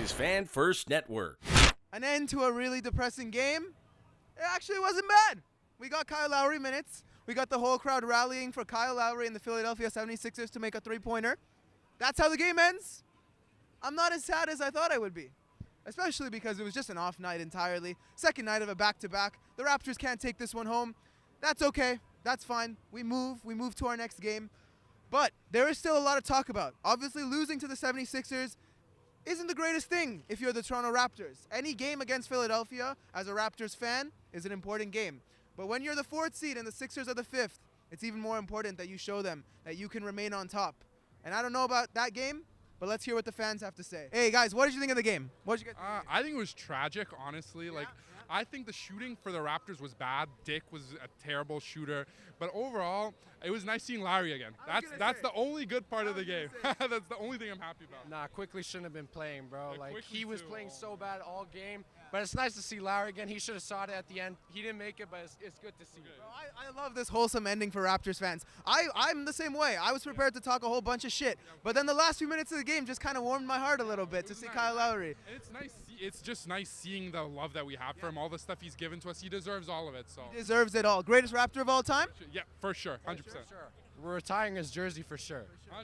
is Fan First Network. An end to a really depressing game. It actually wasn't bad. We got Kyle Lowry minutes. We got the whole crowd rallying for Kyle Lowry and the Philadelphia 76ers to make a three-pointer. That's how the game ends. I'm not as sad as I thought I would be, especially because it was just an off night entirely. Second night of a back-to-back. The Raptors can't take this one home. That's okay. That's fine. We move to our next game. But there is still a lot to talk about. Obviously, losing to the 76ers isn't the greatest thing if you're the Toronto Raptors. Any game against Philadelphia as a Raptors fan is an important game. But when you're the 4th seed and the Sixers are the 5th, it's even more important that you show them that you can remain on top. And I don't know about that game, but let's hear what the fans have to say. Hey guys, what did you think of the game? What did you guys think? I think it was tragic, honestly. I think the shooting for the Raptors was bad. Dick was a terrible shooter. But overall, it was nice seeing Larry again. That's the only good part of the game. That's the only thing I'm happy about. Nah, Quickly shouldn't have been playing, bro. Yeah, He was too. playing so bad all game. But it's nice to see Larry again. He should have saw it at the end. He didn't make it, but it's good to see. Bro, I love this wholesome ending for Raptors fans. I'm the same way. I was prepared to talk a whole bunch of shit. But then the last few minutes of the game just kind of warmed my heart a little bit to see Kyle Lowry. And it's nice. It's just nice seeing the love that we have for him, all the stuff he's given to us. He deserves all of it. So He deserves it all. Greatest Raptor of all time? yeah, for sure, 100%. Sure. We're retiring his jersey for sure. 100%.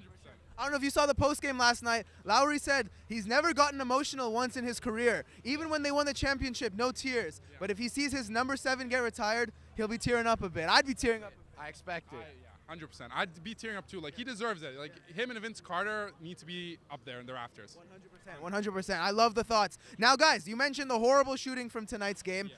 I don't know if you saw the post-game last night. Lowry said he's never gotten emotional once in his career. Even when they won the championship, no tears. Yeah. But if he sees his number 7 get retired, he'll be tearing up a bit. I'd be tearing up. I expect it. Yeah, 100%. I'd be tearing up too. Like, he deserves it. Like, him and Vince Carter need to be up there in the rafters. 100%. I love the thoughts. Now, guys, you mentioned the horrible shooting from tonight's game. Yeah.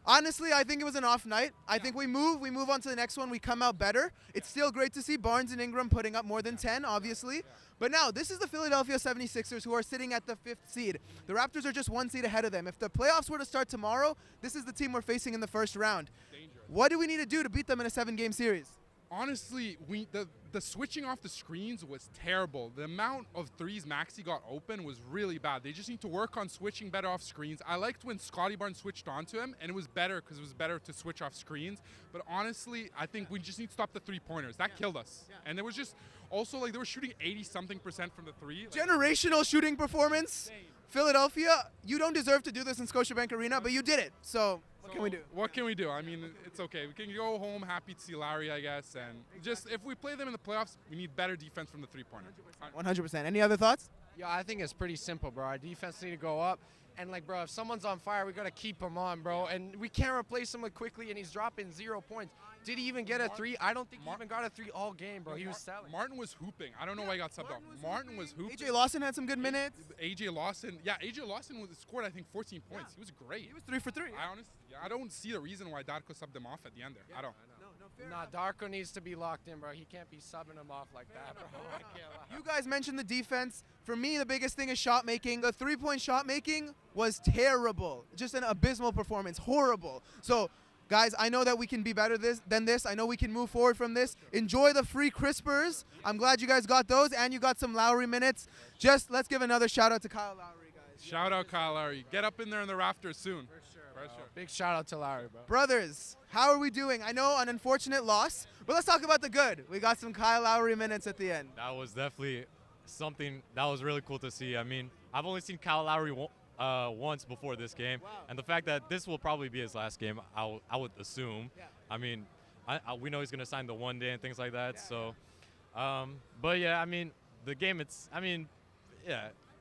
Honestly, I think it was an off night. I think we move on to the next one. We come out better. It's still great to see Barnes and Ingram putting up more than 10, obviously. But now, this is the Philadelphia 76ers who are sitting at the 5th seed. The Raptors are just 1 seed ahead of them. If the playoffs were to start tomorrow, this is the team we're facing in the first round. Dangerous. What do we need to do to beat them in a 7-game series? Honestly, the switching off the screens was terrible. The amount of threes Maxey got open was really bad. They just need to work on switching better off screens. I liked when Scotty Barnes switched onto him, and it was better because it was better to switch off screens. But honestly, I think we just need to stop the 3-pointers. That killed us. And there was just also, like, they were shooting 80-something% from the 3. Like, Generational shooting performance. insane. Philadelphia, you don't deserve to do this in Scotiabank Arena, but you did it. So what can we do? What can we do? I mean, it's okay. We can go home happy to see Larry, I guess. And just if we play them in the playoffs, we need better defense from the 3-pointer. 100%. Any other thoughts? Yeah, I think it's pretty simple, bro. Our defense need to go up. And, like, bro, if someone's on fire, we got to keep him on, bro. And we can't replace him with Quickly, and he's dropping 0 points. Did he even get a 3? I don't think he even got a 3 all game, bro. He was selling. Martin was hooping. I don't know why he got subbed out. Martin was hooping. AJ Lawson had some good minutes. AJ Lawson scored, I think, 14 points. He was great. He was 3 for 3. I don't see the reason why Darko subbed him off at the end there. I don't. Nah, Darko needs to be locked in, bro. He can't be subbing him off like that, bro. I can't lie. You guys mentioned the defense. For me, the biggest thing is shot making. The 3-point shot making was terrible. Just an abysmal performance. Horrible. So, guys, I know that we can be better than this. I know we can move forward from this. Enjoy the free crispers. I'm glad you guys got those, and you got some Lowry minutes. Just let's give another shout out to Kyle Lowry, guys. Shout out Kyle Lowry. Get up in there in the rafters soon. For sure, For bro. sure. Big shout out to Larry, bro. Brothers, how are we doing? I know an unfortunate loss, but let's talk about the good. We got some Kyle Lowry minutes at the end. That was definitely something that was really cool to see. I mean, I've only seen Kyle Lowry once before this game, and the fact that this will probably be his last game, I would assume. Yeah. I mean, we know he's going to sign the 1 day and things like that. But yeah, I mean, the game,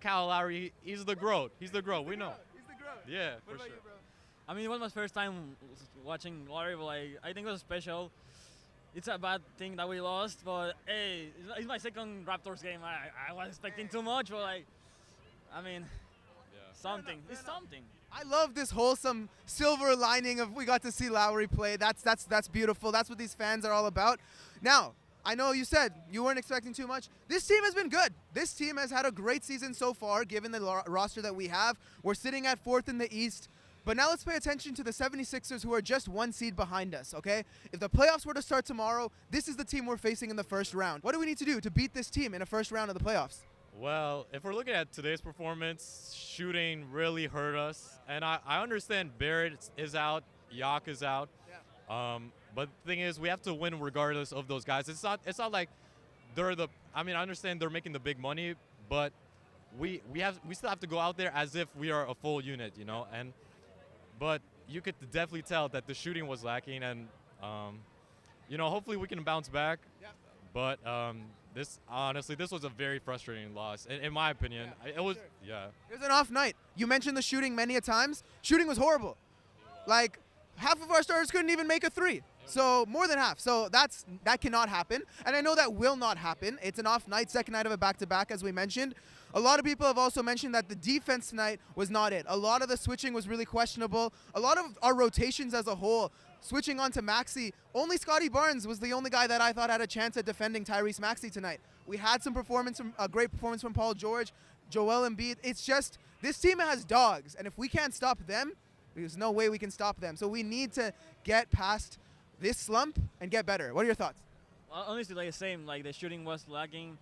Kyle Lowry, he's the GROAT. He's the GROAT. We know. He's the GROAT. Yeah, What for about sure. you, bro? I mean, it was my first time watching Larry, but like, I think it was special. It's a bad thing that we lost, but hey, it's my second Raptors game. I was expecting too much, but like, I mean, something. It's something. I love this wholesome silver lining of we got to see Lowry play. That's beautiful. That's what these fans are all about. Now, I know you said you weren't expecting too much. This team has been good. This team has had a great season so far, given the roster that we have. We're sitting at 4th in the East. But now let's pay attention to the 76ers, who are just 1 seed behind us, okay? If the playoffs were to start tomorrow, this is the team we're facing in the first round. What do we need to do to beat this team in a first round of the playoffs? Well, if we're looking at today's performance, shooting really hurt us. And I understand Barrett is out, Yak is out. But the thing is, we have to win regardless of those guys. It's not like they're I understand they're making the big money, but we still have to go out there as if we are a full unit, you know. But you could definitely tell that the shooting was lacking, and you know, hopefully we can bounce back. Yeah. But this was a very frustrating loss, in my opinion. It was, yeah. It was an off night. You mentioned the shooting many a times. Shooting was horrible. Like, half of our starters couldn't even make a three. So more than half. So that cannot happen. And I know that will not happen. It's an off night, second night of a back-to-back, as we mentioned. A lot of people have also mentioned that the defense tonight was not it. A lot of the switching was really questionable. A lot of our rotations as a whole, switching on to Maxey, only Scotty Barnes was the only guy that I thought had a chance at defending Tyrese Maxey tonight. We had some performance, a great performance from Paul George, Joel Embiid. It's just, this team has dogs, and if we can't stop them, there's no way we can stop them. So we need to get past this slump and get better. What are your thoughts? Honestly, like the same. Like the shooting was lacking.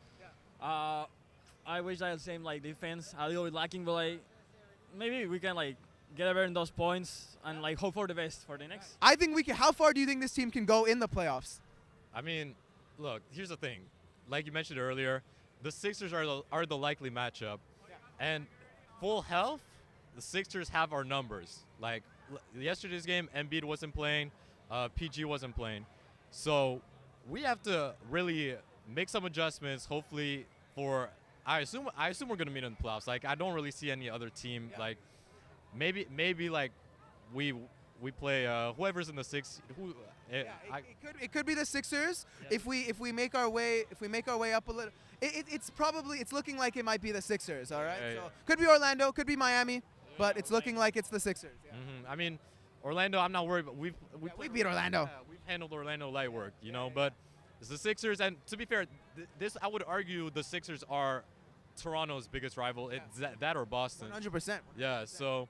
I wish I had the same like defense a little bit lacking, but like maybe we can like get better in those points and like hope for the best for the next. I think we can. How far do you think this team can go in the playoffs? I mean, look, here's the thing. Like you mentioned earlier, the Sixers are the likely matchup, and full health, the Sixers have our numbers. Like yesterday's game, Embiid wasn't playing, PG wasn't playing, so we have to really make some adjustments. Hopefully, for I assume we're gonna meet in the playoffs. Like I don't really see any other team. Like maybe like we play whoever's in the six. It could be the Sixers if we make our way up a little. It's looking like it might be the Sixers. All right, so could be Orlando, could be Miami, but it's looking like it's the Sixers. I mean, Orlando, I'm not worried, but we beat Orlando. We've handled Orlando light work, you know. But it's the Sixers, and to be fair, this I would argue the Sixers are Toronto's biggest rival. It's that or Boston. 100%. Yeah. So,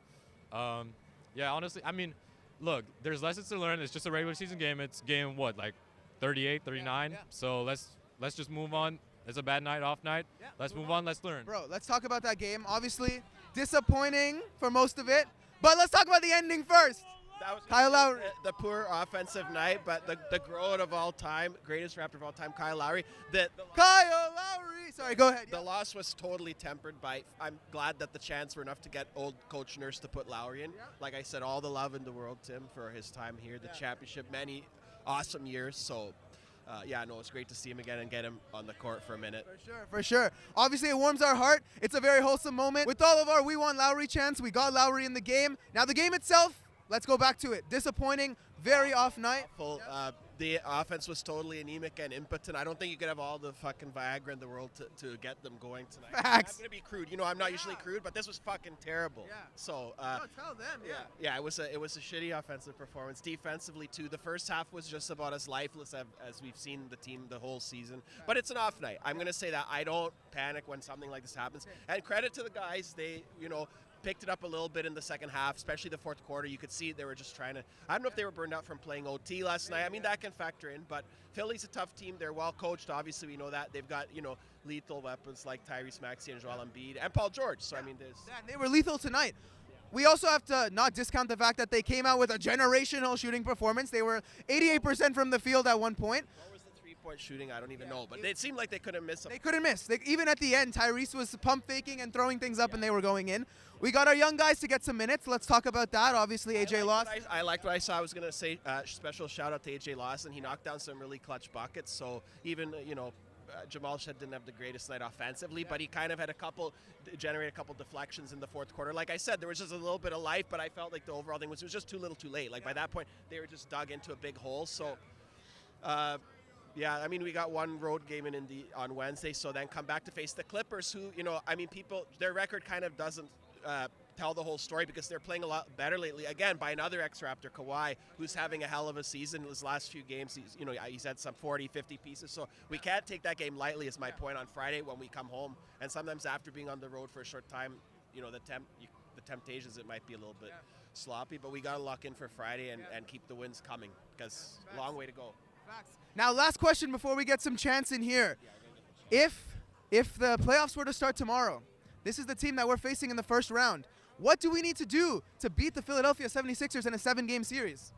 yeah. Honestly, I mean, look, there's lessons to learn. It's just a regular season game. It's game what, like 38, 39. Yeah. So let's just move on. It's a bad night, off night. Yeah, let's move on. Let's learn. Bro, let's talk about that game. Obviously, disappointing for most of it, but let's talk about the ending first. That was Kyle Lowry. The poor offensive night, but the GROAT of all time, greatest Raptor of all time, Kyle Lowry. Kyle Lowry. Sorry, go ahead. The loss was totally tempered by. I'm glad that the chants were enough to get old coach Nurse to put Lowry in. Like I said, all the love in the world, Tim, for his time here, the championship, many awesome years. So, it's great to see him again and get him on the court for a minute. For sure. Obviously, it warms our heart. It's a very wholesome moment. With all of our "We Want Lowry" chants, we got Lowry in the game. Now, the game itself. Let's go back to it. Disappointing, very off night. The offense was totally anemic and impotent. I don't think you could have all the fucking Viagra in the world to get them going tonight. Facts. I'm going to be crude. You know, I'm not usually crude, but this was fucking terrible. Yeah. So, Tell them. it was a shitty offensive performance. Defensively, too, the first half was just about as lifeless as we've seen the team the whole season. But it's an off night. I'm going to say that. I don't panic when something like this happens. And credit to the guys. They, picked it up a little bit in the second half, especially the fourth quarter. You could see they were just trying to. I don't know if they were burned out from playing OT last night. I mean, that can factor in, but Philly's a tough team. They're well coached. Obviously, we know that. They've got, lethal weapons like Tyrese Maxey and Joel Embiid and Paul George. So, I mean, they were lethal tonight. We also have to not discount the fact that they came out with a generational shooting performance. They were 88% from the field at one point. What was the three-point shooting? I don't even know, but it seemed like they couldn't miss them. They couldn't miss. Even at the end, Tyrese was pump faking and throwing things up, and they were going in. We got our young guys to get some minutes. Let's talk about that. Obviously, AJ Lawson. I liked what I saw. I was going to say special shout out to AJ Lawson. He knocked down some really clutch buckets. So even, Jamal Shed didn't have the greatest night offensively, but he kind of had generated a couple deflections in the fourth quarter. Like I said, there was just a little bit of life, but I felt like the overall thing was it was just too little too late. Like by that point, they were just dug into a big hole. So, I mean, we got one road game on Wednesday, so then come back to face the Clippers, who, their record kind of doesn't tell the whole story because they're playing a lot better lately. Again, by another ex-Raptor, Kawhi, who's having a hell of a season in his last few games. He's had some 40, 50 pieces, so we can't take that game lightly is my point on Friday when we come home. And sometimes after being on the road for a short time, the temptations, it might be a little bit sloppy, but we got to lock in for Friday and keep the wins coming because long way to go. Now, last question before we get some chance in here. If the playoffs were to start tomorrow, this is the team that we're facing in the first round. What do we need to do to beat the Philadelphia 76ers in a 7-game series?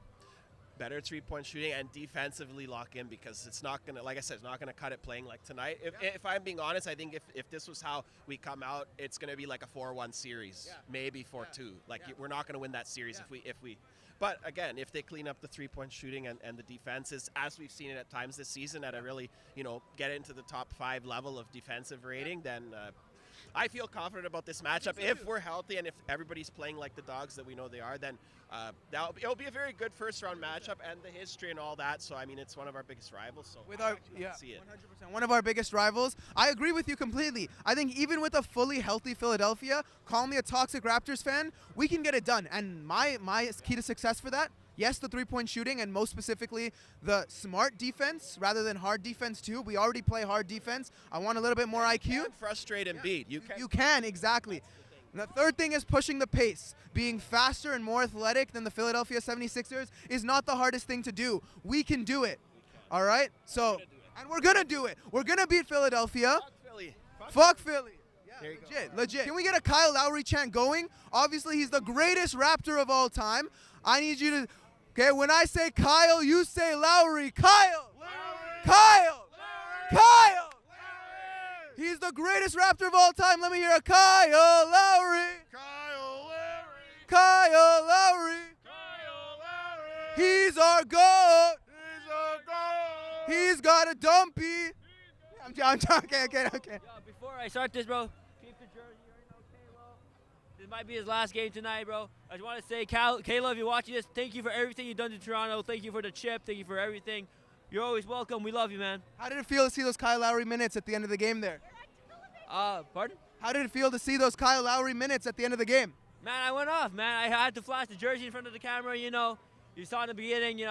better three-point shooting, and defensively lock in, because it's not going to, like I said, it's not going to cut it playing like tonight. If I'm being honest, I think if this was how we come out, it's going to be like a 4-1 series, maybe 4-2. Like we're not going to win that series if we. But again, if they clean up the three-point shooting and the defenses, as we've seen it at times this season, at a really, get into the top 5 level of defensive rating, then I feel confident about this matchup. If we're healthy and if everybody's playing like the Dogs that we know they are, then it'll be a very good first-round matchup, and the history and all that. So, I mean, it's one of our biggest rivals. So With our see it. 100%, one of our biggest rivals. I agree with you completely. I think even with a fully healthy Philadelphia, call me a toxic Raptors fan, we can get it done. And my key to success for that, yes, the three-point shooting, and most specifically the smart defense rather than hard defense too. We already play hard defense. I want a little bit more IQ. You can frustrate and beat. You can, exactly. And the third thing is pushing the pace. Being faster and more athletic than the Philadelphia 76ers is not the hardest thing to do. We can do it. All right? So, and we're going to do it. We're going to beat Philadelphia. Fuck Philly. Fuck Philly. There you Legit. Can we get a Kyle Lowry chant going? Obviously, he's the greatest Raptor of all time. I need you to, okay, when I say Kyle, you say Lowry. Kyle! Lowry! Kyle! Lowry! Kyle! He's the greatest Raptor of all time. Let me hear a Kyle Lowry. Kyle Lowry. Kyle Lowry. Kyle Lowry. He's our GOAT. He's a goal. He's got a dumpy. I'm talking. Okay. Yo, before I start this, bro, keep the jersey. You already know Kalo. This might be his last game tonight, bro. I just want to say, Kalo, if you're watching this, thank you for everything you've done to Toronto. Thank you for the chip. Thank you for everything. You're always welcome. We love you, man. How did it feel to see those Kyle Lowry minutes at the end of the game there? Pardon? How did it feel to see those Kyle Lowry minutes at the end of the game? Man, I went off, man. I had to flash the jersey in front of the camera, You saw in the beginning,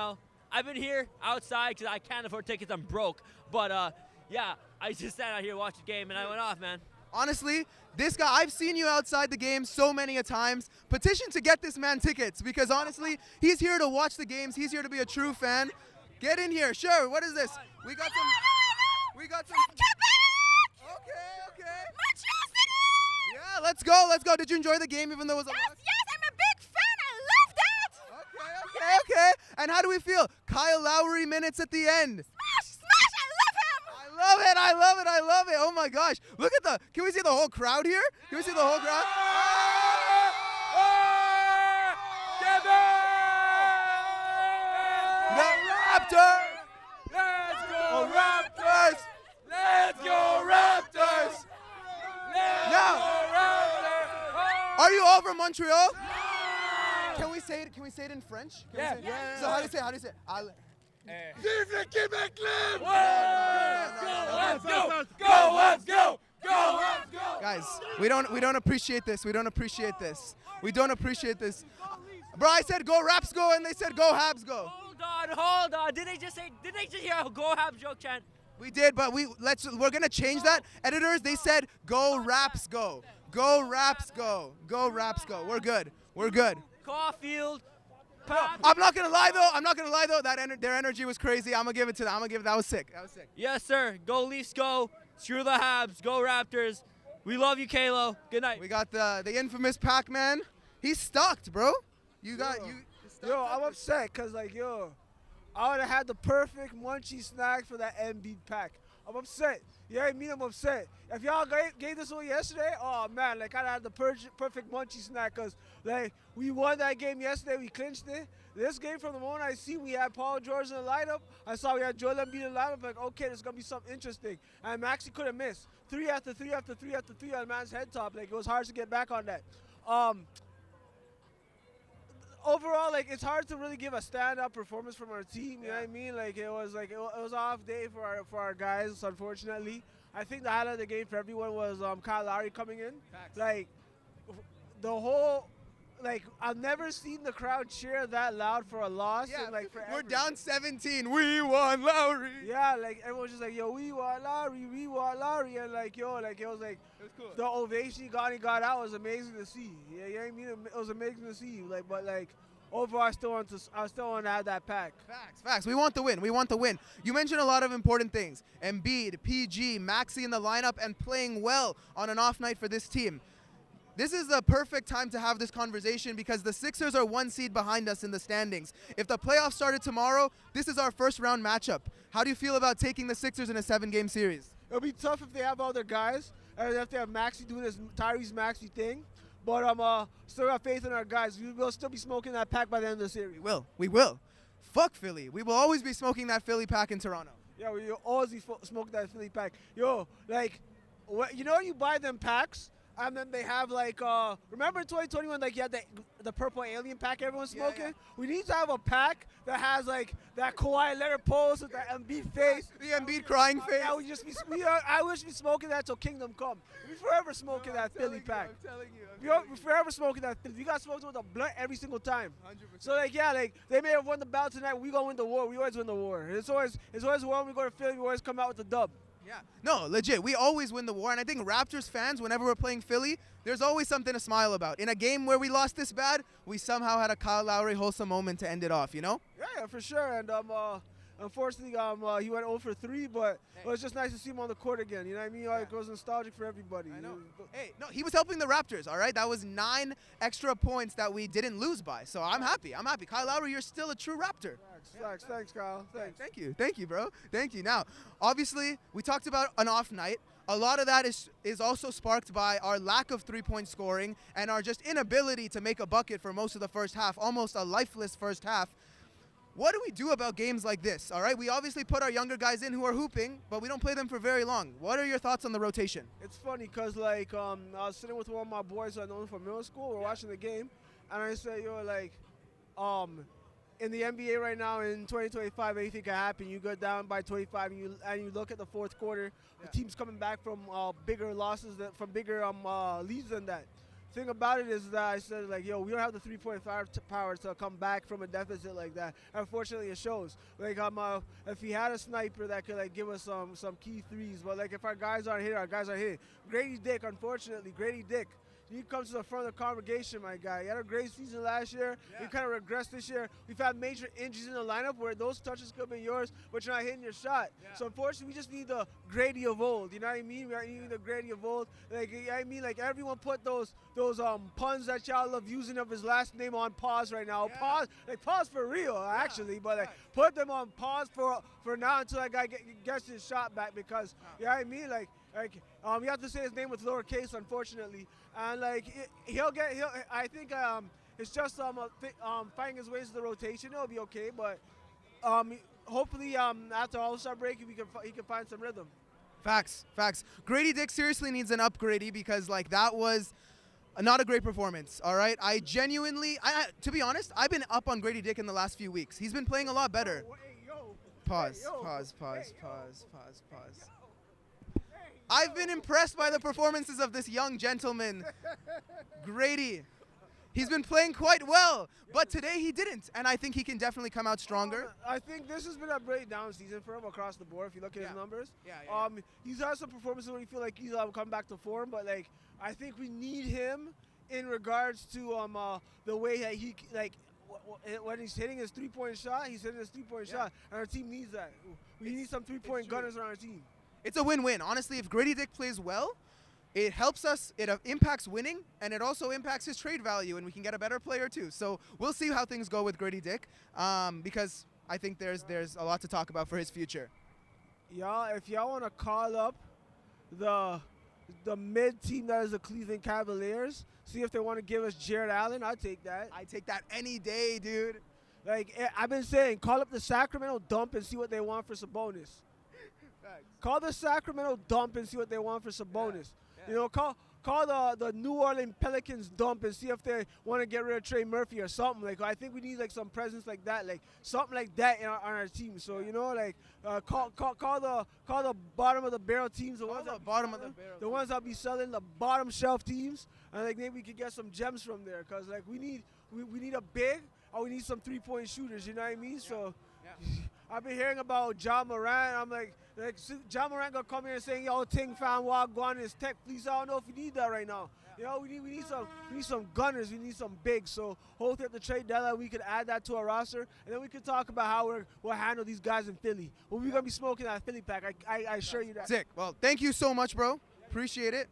I've been here outside because I can't afford tickets. I'm broke. But, yeah, I just sat out here watching the game, and I went off, man. Honestly, this guy, I've seen you outside the game so many a times. Petition to get this man tickets, because honestly, he's here to watch the games. He's here to be a true fan. Get in here. Sure. What is this? We got some. Okay. Yeah, let's go. Did you enjoy the game even though it was a loss? Yes, I'm a big fan. I love that. Okay. And how do we feel? Kyle Lowry minutes at the end. Smash, I love him. I love it. Oh my gosh. Look at can we see the whole crowd here? Can we see the whole crowd? The Raptors! Let's go, Raptors! Let's go, Raptors! Are you all from Montreal? Can we say it in French? Can we say it? Yeah. So how do you say it? Vive le Québec libre! Let's go! Guys, we don't appreciate this. Bro, I said go Raps go, and they said go Habs go. Hold on. Did they just hear a Go Habs joke chant? We did, but we're gonna change that. Editors, they said go Raps go. Go Raps go. Go Raps go. We're good. Caulfield. I'm not gonna lie though. Their energy was crazy. I'm gonna give it to them. That was sick. Yes, sir. Go Leafs, go. Screw the Habs. Go Raptors. We love you, Kalo. Good night. We got the infamous Pac-Man. He's stuck, bro. You Yo, I'm upset because, I would have had the perfect munchie snack for that Embiid pack. I'm upset. Yeah, I mean, I'm upset. If y'all gave this away yesterday, oh, man, I'd had the perfect munchie snack because, we won that game yesterday. We clinched it. This game, from the moment I see we had Paul George in the lineup, I saw we had Joel Embiid in the lineup, okay, there's going to be something interesting. And Maxey couldn't miss. 3 after 3 after 3 after 3 on the man's head top. It was hard to get back on that. Overall, it's hard to really give a stand-up performance from our team. You know what I mean? It was an off day for our guys, unfortunately. I think the highlight of the game for everyone was Kyle Lowry coming in. Facts. The whole, I've never seen the crowd cheer that loud for a loss. Yeah, forever. we're down 17. We won Lowry. Yeah, everyone was just yo, we want Lowry, and it was It was cool. the ovation he got out was amazing to see. Yeah, you know what I mean? It was amazing to see. Overall, I still want to have that pack. Facts. We want the win. You mentioned a lot of important things. Embiid, PG, Maxey in the lineup, and playing well on an off night for this team. this is the perfect time to have this conversation because the Sixers are 1 seed behind us in the standings. If the playoffs started tomorrow, this is our first round matchup. How do you feel about taking the Sixers in a 7-game series? It'll be tough if they have all their guys, and if they have Maxey doing his Tyrese Maxey thing. But I'm still got faith in our guys. We will still be smoking that pack by the end of the series. We will. Fuck Philly. We will always be smoking that Philly pack in Toronto. Yeah, we will always be smoking that Philly pack. Yo, like, you know when you buy them packs, and then they have like, remember in 2021, like you had the purple alien pack everyone's smoking? Yeah. We need to have a pack that has like that Kawhi letter pose with that Embiid face. The Embiid crying face. Yeah, I wish we smoking that till Kingdom Come. We forever smoking that Philly pack. I'm telling you. We forever smoking that Philly. We got smoked with a blunt every single time. 100%. So like yeah, like they may have won the battle tonight. We gonna win the war. We always win the war. It's always war. When we go to Philly, we always come out with the dub. Yeah. No, legit. We always win the war. And I think Raptors fans, whenever we're playing Philly, there's always something to smile about. In a game where we lost this bad, we somehow had a Kyle Lowry wholesome moment to end it off, you know? Yeah, for sure. And unfortunately, he went 0 for 3, but it was just nice to see him on the court again. You know what I mean? It was nostalgic for everybody. I know. Hey, no, he was helping the Raptors, all right? That was 9 extra points that we didn't lose by. So I'm happy. Kyle Lowry, you're still a true Raptor. Thanks, Kyle. Thanks. Thank you, bro. Thank you. Now, obviously, we talked about an off night. A lot of that is also sparked by our lack of three-point scoring and our just inability to make a bucket for most of the first half, almost a lifeless first half. What do we do about games like this, all right? We obviously put our younger guys in who are hooping, but we don't play them for very long. What are your thoughts on the rotation? It's funny because, like, I was sitting with one of my boys who I know from middle school. We're watching the game, and I said, yo, like, in the NBA right now in 2025, anything can happen. You go down by 25, and you look at the fourth quarter. The team's coming back from bigger losses, from bigger leads than that. Thing about it is that I said, like, yo, we don't have the 3.5 power to come back from a deficit like that. Unfortunately, it shows. Like, if he had a sniper that could like give us some key threes, but like if our guys aren't hitting, Grady Dick, unfortunately, he comes to the front of the congregation, my guy. He had a great season last year. Yeah. We kind of regressed this year. We've had major injuries in the lineup where those touches could have been yours, but you're not hitting your shot. Yeah. So unfortunately, we just need the Grady of old. You know what I mean? We need the Grady of old. Like, I mean, like everyone put those puns that y'all love using of his last name on pause right now. Yeah. Pause for real, actually, but like put them on pause for now until that guy gets his shot back because, you know what I mean? Like you have to say his name with lowercase, unfortunately, and like I think it's just finding his ways to the rotation. It'll be okay, but hopefully after All-Star break he can find some rhythm. Facts. Grady Dick seriously needs an upgrade because like that was not a great performance. All right, I genuinely, to be honest, I've been up on Grady Dick in the last few weeks. He's been playing a lot better. Pause. I've been impressed by the performances of this young gentleman, Grady. He's been playing quite well, but today he didn't, and I think he can definitely come out stronger. I think this has been a very down season for him across the board. If you look at his numbers, he's had some performances where you feel like he's come back to form, but like I think we need him in regards to the way that he like. When he's hitting his three-point shot, shot, and our team needs that. We need some three-point gunners on our team. It's a win-win. Honestly, if Grady Dick plays well, it helps us, it impacts winning, and it also impacts his trade value, and we can get a better player too. So we'll see how things go with Grady Dick, because I think there's a lot to talk about for his future. Y'all, if y'all want to call up the mid team that is the Cleveland Cavaliers, see if they want to give us Jared Allen, I'll take that. I take that any day, dude. Like, I've been saying, call up the Sacramento Dump and see what they want for Sabonis. Call the Sacramento Dump and see what they want for Sabonis. Yeah. You know, call the New Orleans Pelicans Dump and see if they want to get rid of Trey Murphy or something. Like, I think we need like some presence like that, like something like that on our team. So you know, like call the bottom of the barrel teams, the ones that be selling the bottom shelf teams, and like maybe we could get some gems from there. Cause like we need a big, or we need some 3-point shooters. You know what I mean? Yeah. So. Yeah. I've been hearing about John Morant. I'm like John Morant gonna come here and saying, "Yo, Ting Fan Wagwan is tech." Please, I don't know if we need that right now. You know, we need some gunners. We need some bigs. So hopefully at the trade deadline we could add that to our roster, and then we could talk about how we'll handle these guys in Philly. Well, we're gonna be smoking that Philly pack. I assure you that. Sick. Well, thank you so much, bro. Appreciate it.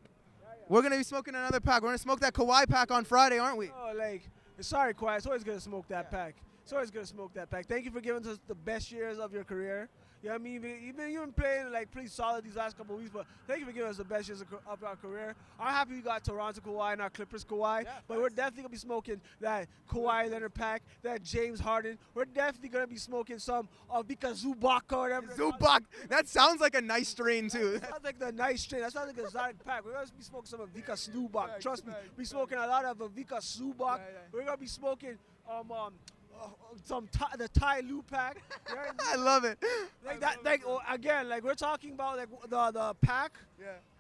We're going to be smoking another pack. We're going to smoke that Kawhi pack on Friday, aren't we? Oh, like, sorry, Kawhi. It's always going to smoke that pack. It's always going to smoke that pack. Thank you for giving us the best years of your career. You know what I mean? You've been playing like pretty solid these last couple of weeks, but thank you for giving us the best years of our career. I'm happy we got Toronto Kawhi and our Clippers Kawhi, but we're definitely going to be smoking that Kawhi Leonard pack, that James Harden. We're definitely going to be smoking some Vika Zubac or whatever. Zubac. That sounds like a nice strain, too. That sounds like the nice strain. That sounds like an exotic pack. We're going to be smoking some Vika Zubac. Trust me, we're smoking a lot of Vika Zubac. We're going to be smoking the Thai Lu pack. You know what I I mean? love it. Like that, like again, like we're talking about like the pack,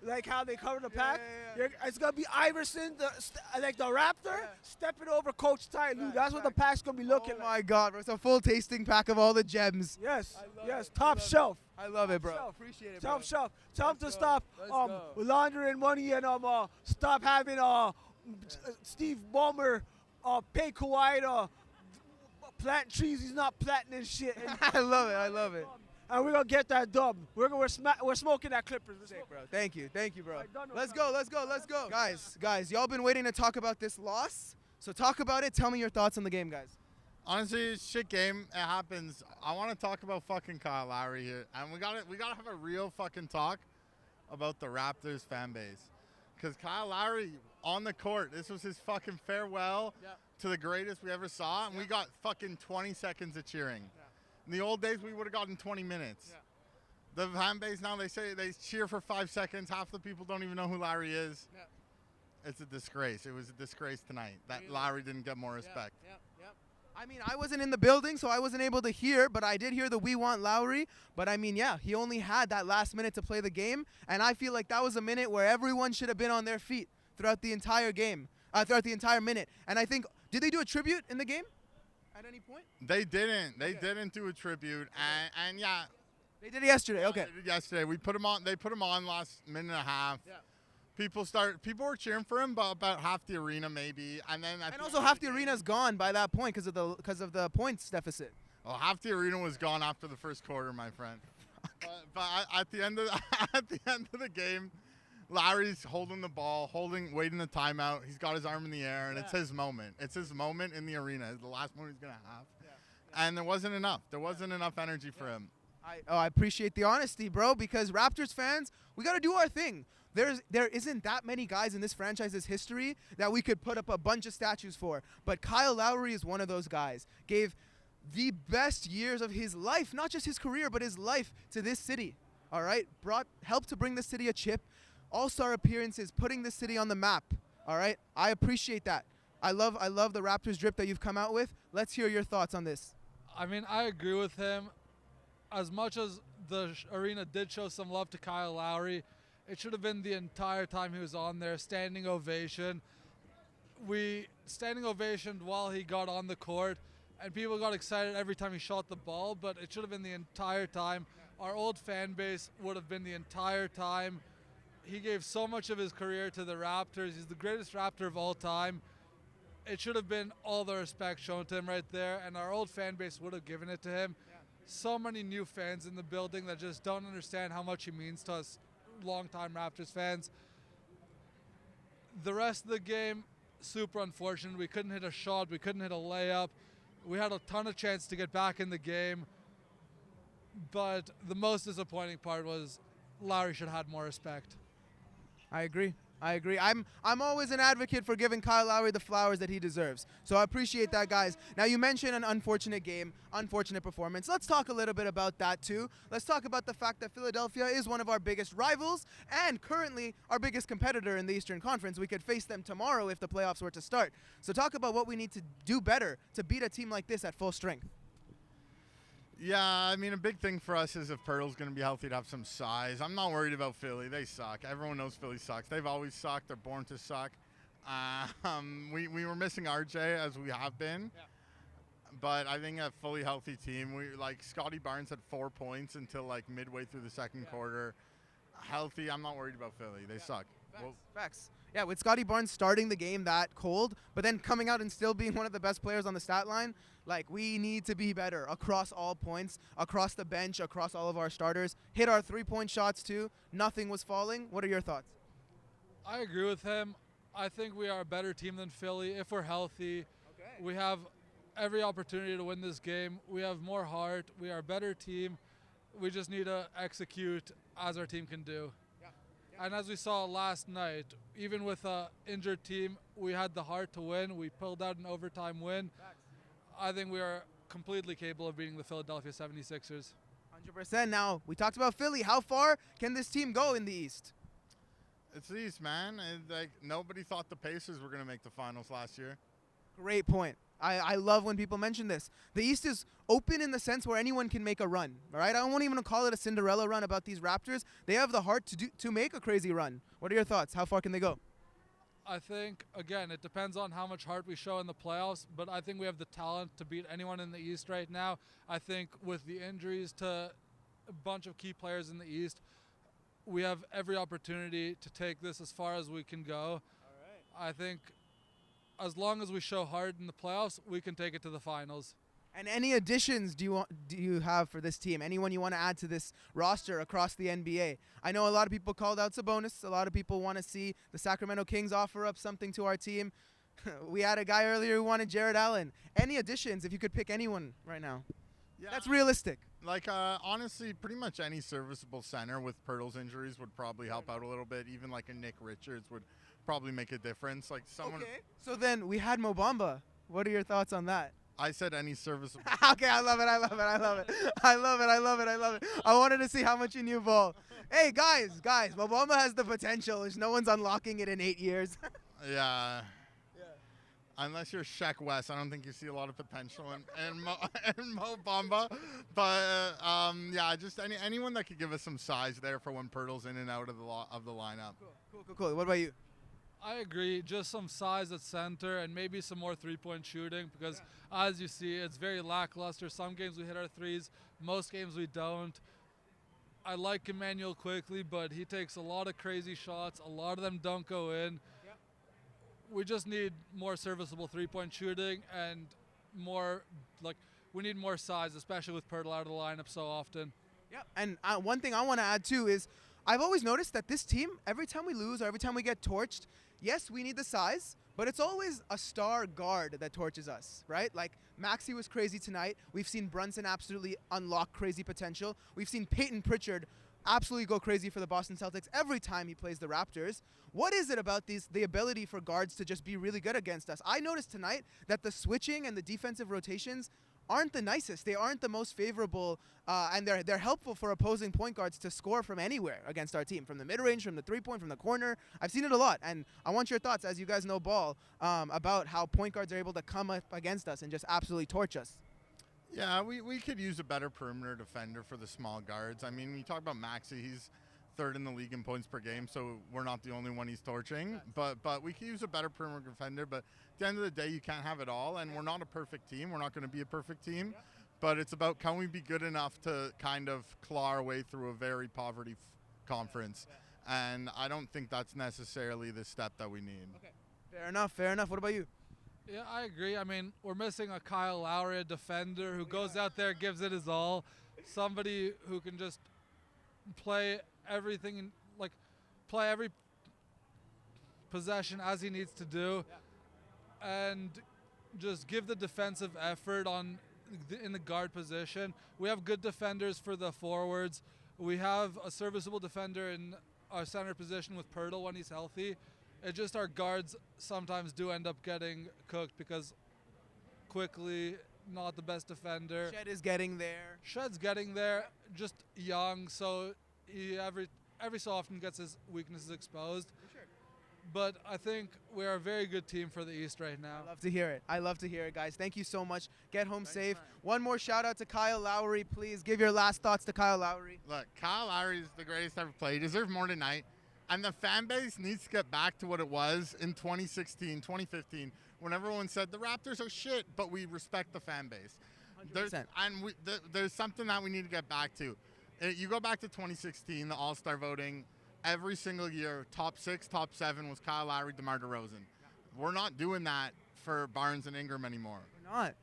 like how they cover the pack. It's gonna be Iverson, like the Raptor, stepping over Coach Ty Lue. That's what the pack's gonna be looking Oh like. my God, bro. It's a full tasting pack of all the gems. Yes, yes, top shelf. I love it, bro. Shelf. Appreciate it, bro. Top shelf. Tell them to stop go. laundering money and stop having Steve Ballmer pay Kawhi to plant trees. He's not planting and shit. And I love it. I love it. and we're gonna get that dub. We're smoking that Clippers. Bro. Thank you, bro. Alright, done with Let's that. go. Guys, y'all been waiting to talk about this loss, so talk about it. Tell me your thoughts on the game, guys. Honestly, it's a shit game. It happens. I want to talk about fucking Kyle Lowry here, and we gotta have a real fucking talk about the Raptors fan base, because Kyle Lowry on the court, this was his fucking farewell to the greatest we ever saw, and we got fucking 20 seconds of cheering. In the old days, we would have gotten 20 minutes. The fan base now, they say they cheer for 5 seconds. Half the people don't even know who Lowry is. It's a disgrace. It was a disgrace tonight that Lowry didn't get more respect. I mean, I wasn't in the building, so I wasn't able to hear, but I did hear the "We Want Lowry." But I mean, yeah, he only had that last minute to play the game, and I feel like that was a minute where everyone should have been on their feet throughout the entire game, throughout the entire minute. And I think, did they do a tribute in the game at any point? They didn't. They didn't do a tribute, and yeah. They did it yesterday. Okay. They did yesterday. We put him on. They put him on last minute and a half. People were cheering for him, but about half the arena maybe, and then And also half the arena's gone by that point because of the points deficit. Well, half the arena was gone after the first quarter, my friend. but at the end of the game, Lowry's holding the ball, waiting the timeout. He's got his arm in the air, and it's his moment. It's his moment in the arena. It's the last moment he's gonna have. And there wasn't enough. There wasn't enough energy for him. I appreciate the honesty, bro, because Raptors fans, we got to do our thing. There isn't that many guys in this franchise's history that we could put up a bunch of statues for. But Kyle Lowry is one of those guys. Gave the best years of his life, not just his career, but his life to this city. All right? Helped to bring the city a chip. All-star appearances, putting the city on the map. All right? I appreciate that. I love the Raptors drip that you've come out with. Let's hear your thoughts on this. I mean, I agree with him. As much as the arena did show some love to Kyle Lowry, it should have been the entire time he was on there. Standing ovation. Standing ovation while he got on the court, and people got excited every time he shot the ball, but it should have been the entire time. Our old fan base would have been the entire time. He gave so much of his career to the Raptors. He's the greatest Raptor of all time. It should have been all the respect shown to him right there, and our old fan base would have given it to him. So many new fans in the building that just don't understand how much he means to us longtime Raptors fans. The rest of the game, super unfortunate. We couldn't hit a shot. We couldn't hit a layup. We had a ton of chance to get back in the game. But the most disappointing part was Lowry should have had more respect. I agree. I'm always an advocate for giving Kyle Lowry the flowers that he deserves. So I appreciate that, guys. Now, you mentioned an unfortunate game, unfortunate performance. Let's talk a little bit about that, too. Let's talk about the fact that Philadelphia is one of our biggest rivals and currently our biggest competitor in the Eastern Conference. We could face them tomorrow if the playoffs were to start. So talk about what we need to do better to beat a team like this at full strength. Yeah, I mean, a big thing for us is if Pirtle's going to be healthy to have some size. I'm not worried about Philly. They suck. Everyone knows Philly sucks. They've always sucked. They're born to suck. We were missing RJ, as we have been. Yeah. But I think a fully healthy team, Scotty Barnes had 4 points until midway through the second quarter. Healthy, I'm not worried about Philly. They suck. Facts. Yeah, with Scotty Barnes starting the game that cold, but then coming out and still being one of the best players on the stat line, we need to be better across all points, across the bench, across all of our starters. Hit our 3-point shots too. Nothing was falling. What are your thoughts? I agree with him. I think we are a better team than Philly if we're healthy. We have every opportunity to win this game. We have more heart. We are a better team. We just need to execute as our team can do. And as we saw last night, even with an injured team, we had the heart to win. We pulled out an overtime win. I think we are completely capable of beating the Philadelphia 76ers. 100%. Now, we talked about Philly. How far can this team go in the East? It's the East, man. And, like, nobody thought the Pacers were going to make the finals last year. Great point. I love when people mention this. The East is open in the sense where anyone can make a run, all right? I don't even call it a Cinderella run about these Raptors. They have the heart to make a crazy run. What are your thoughts? How far can they go? I think, again, it depends on how much heart we show in the playoffs, but I think we have the talent to beat anyone in the East right now. I think with the injuries to a bunch of key players in the East, we have every opportunity to take this as far as we can go. I think as long as we show heart in the playoffs, we can take it to the finals. And any additions do you have for this team? Anyone you want to add to this roster across the NBA? I know a lot of people called out Sabonis. A lot of people want to see the Sacramento Kings offer up something to our team. We had a guy earlier who wanted Jared Allen. Any additions, if you could pick anyone right now? Yeah. That's realistic. Like, honestly, pretty much any serviceable center with Pirtle's injuries would probably help out a little bit. Even like a Nick Richards would probably make a difference. Like someone. Okay. So then we had Mo Bamba. What are your thoughts on that? I said any serviceable. Okay, I love it. I wanted to see how much you knew ball. Hey, guys, Mo Bamba has the potential. No one's unlocking it in 8 years. Yeah. Unless you're Shaq West, I don't think you see a lot of potential in Mo Bamba. But yeah, just anyone that could give us some size there for when Pirtle's in and out of the lineup. Cool. What about you? I agree. Just some size at center and maybe some more three-point shooting because, as you see, it's very lackluster. Some games we hit our threes. Most games we don't. I like Emmanuel quickly, but he takes a lot of crazy shots. A lot of them don't go in. We just need more serviceable three-point shooting and we need more size, especially with Pirtle out of the lineup so often. Yeah. And one thing I want to add too is I've always noticed that this team, every time we lose or every time we get torched, yes, we need the size, but it's always a star guard that torches us, right? Like Maxey was crazy tonight. We've seen Brunson absolutely unlock crazy potential. We've seen Peyton Pritchard absolutely go crazy for the Boston Celtics every time he plays the Raptors. What is it about the ability for guards to just be really good against us? I noticed tonight that the switching and the defensive rotations aren't the nicest. They aren't the most favorable, and they're helpful for opposing point guards to score from anywhere against our team, from the mid-range, from the three-point, from the corner. I've seen it a lot, and I want your thoughts, as you guys know ball, about how point guards are able to come up against us and just absolutely torch us. Yeah, we could use a better perimeter defender for the small guards. I mean, when you talk about Maxey, he's third in the league in points per game, so we're not the only one he's torching. But we could use a better perimeter defender. But at the end of the day, you can't have it all, and we're not a perfect team. We're not going to be a perfect team. But it's about can we be good enough to kind of claw our way through a very poverty conference. And I don't think that's necessarily the step that we need. Okay. Fair enough. What about you? Yeah, I agree. I mean, we're missing a Kyle Lowry, a defender who goes out there, gives it his all. Somebody who can just play everything, play every possession as he needs to do, and just give the defensive effort in the guard position. We have good defenders for the forwards. We have a serviceable defender in our center position with Pirtle when he's healthy. It's just our guards sometimes do end up getting cooked because quickly, not the best defender. Shed's getting there. Just young, so he every so often gets his weaknesses exposed. Sure. But I think we're a very good team for the East right now. I love to hear it, guys. Thank you so much. Get home safe. One more shout out to Kyle Lowry, please. Give your last thoughts to Kyle Lowry. Look, Kyle Lowry is the greatest ever played. He deserves more tonight. And the fan base needs to get back to what it was in 2016, 2015, when everyone said the Raptors are shit, but we respect the fan base. 100%. There's something that we need to get back to. You go back to 2016, the All-Star voting, every single year, top 6, top 7 was Kyle Lowry, DeMar DeRozan. We're not doing that for Barnes and Ingram anymore. We're not.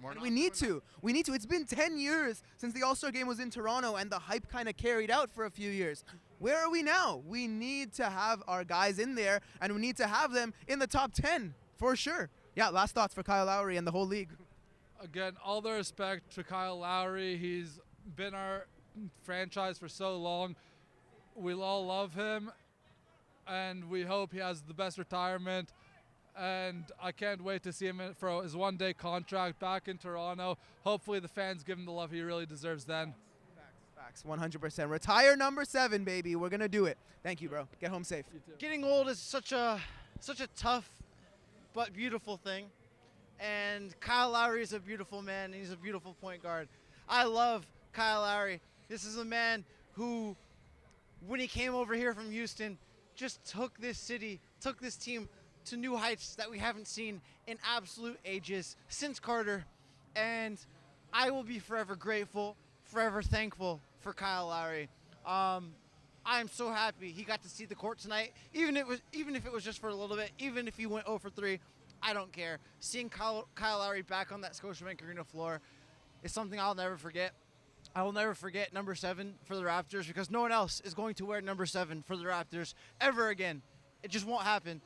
And we need to. We need to. It's been 10 years since the All-Star game was in Toronto, and the hype kind of carried out for a few years. Where are we now? We need to have our guys in there, and we need to have them in the top 10 for sure. Yeah, last thoughts for Kyle Lowry and the whole league. Again, all the respect to Kyle Lowry. He's been our franchise for so long. We'll all love him, and we hope he has the best retirement. And I can't wait to see him for his one-day contract back in Toronto. Hopefully the fans give him the love he really deserves then. Facts, 100%. Retire number 7, baby. We're going to do it. Thank you, bro. Get home safe. Getting old is such a tough but beautiful thing. And Kyle Lowry is a beautiful man, and he's a beautiful point guard. I love Kyle Lowry. This is a man who, when he came over here from Houston, just took this city, took this team to new heights that we haven't seen in absolute ages since Carter. And I will be forever grateful, forever thankful for Kyle Lowry. I am so happy he got to see the court tonight, even if it was just for a little bit, even if he went 0 for 3. I don't care. Seeing Kyle Lowry back on that Scotiabank Arena floor is something I'll never forget. I will never forget number 7 for the Raptors, because no one else is going to wear number 7 for the Raptors ever again. It just won't happen.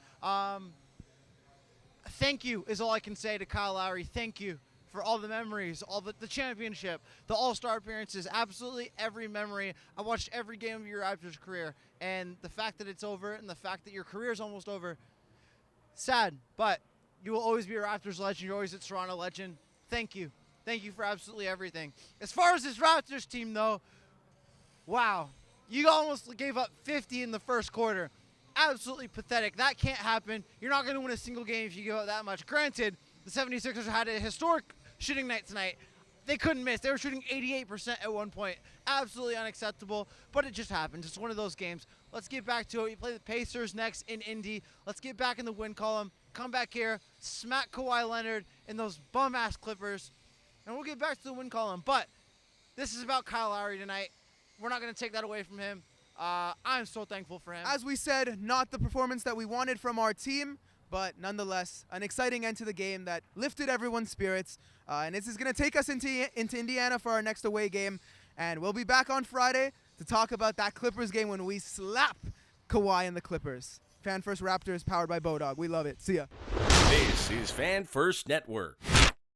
Thank you is all I can say to Kyle Lowry. Thank you for all the memories, all the championship, the All-Star appearances, absolutely every memory. I watched every game of your Raptors career, and the fact that it's over and the fact that your career is almost over, sad, but you will always be a Raptors legend. You're always a Toronto legend. Thank you. Thank you for absolutely everything. As far as this Raptors team, though, wow. You almost gave up 50 in the first quarter. Absolutely pathetic. That can't happen. You're not going to win a single game if you give up that much. Granted, the 76ers had a historic shooting night tonight. They couldn't miss. They were shooting 88% at one point. Absolutely unacceptable, but it just happens. It's one of those games. Let's get back to it. We play the Pacers next in Indy. Let's get back in the win column. Come back here, smack Kawhi Leonard and those bum-ass Clippers, and we'll get back to the win column. But this is about Kyle Lowry tonight. We're not going to take that away from him. I'm so thankful for him. As we said, not the performance that we wanted from our team, but nonetheless, an exciting end to the game that lifted everyone's spirits. And this is going to take us into Indiana for our next away game. And we'll be back on Friday to talk about that Clippers game when we slap Kawhi and the Clippers. Fan First Raptors, powered by Bodog. We love it. See ya. This is Fan First Network.